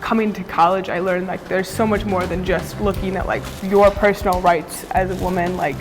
coming to college, I learned like there's so much more than just looking at like your personal rights as a woman. Like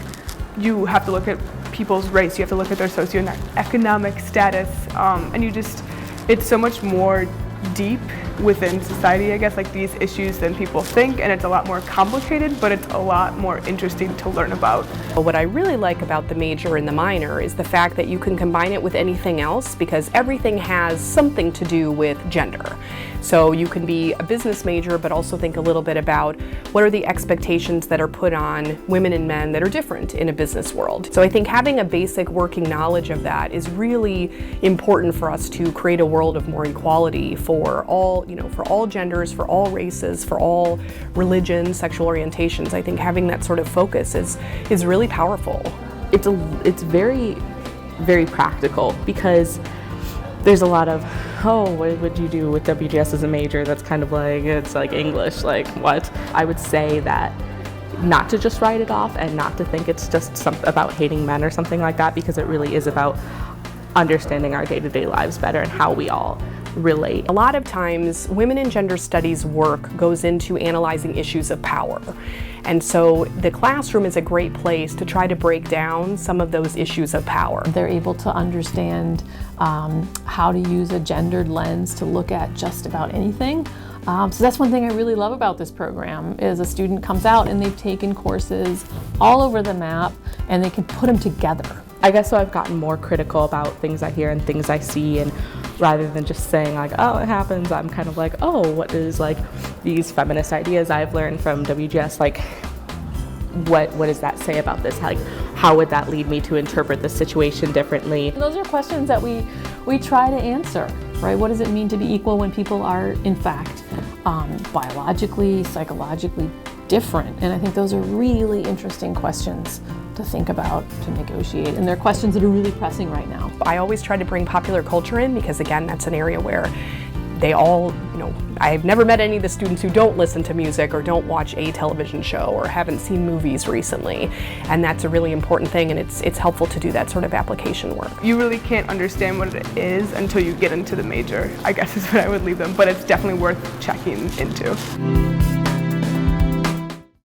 you have to look at people's race, you have to look at their socioeconomic status, and it's so much more deep within society, I guess, like these issues than people think, and it's a lot more complicated, but it's a lot more interesting to learn about. What I really like about the major and the minor is the fact that you can combine it with anything else, because everything has something to do with gender. So you can be a business major, but also think a little bit about what are the expectations that are put on women and men that are different in a business world. So I think having a basic working knowledge of that is really important for us to create a world of more equality for all, for all genders, for all races, for all religions, sexual orientations. I think having that sort of focus is really powerful. It's very, very practical, because there's a lot of, oh, what would you do with WGS as a major? That's kind of like, it's like English, like what? I would say that not to just write it off and not to think it's just about hating men or something like that, because it really is about understanding our day-to-day lives better and how we all relate. A lot of times, women in gender studies work goes into analyzing issues of power. And so the classroom is a great place to try to break down some of those issues of power. They're able to understand how to use a gendered lens to look at just about anything. So that's one thing I really love about this program, is a student comes out and they've taken courses all over the map and they can put them together. I guess so I've gotten more critical about things I hear and things I see, and rather than just saying like, oh, it happens, I'm kind of like, oh, what is like these feminist ideas I've learned from WGS, like what does that say about this? Like, how would that lead me to interpret the situation differently? Those are questions that we try to answer, right? What does it mean to be equal when people are in fact biologically, psychologically different? And I think those are really interesting questions to think about, to negotiate, and they're questions that are really pressing right now. I always try to bring popular culture in, because again, that's an area where they all, I've never met any of the students who don't listen to music or don't watch a television show or haven't seen movies recently, and that's a really important thing, and it's helpful to do that sort of application work. You really can't understand what it is until you get into the major, I guess is what I would leave them, but it's definitely worth checking into.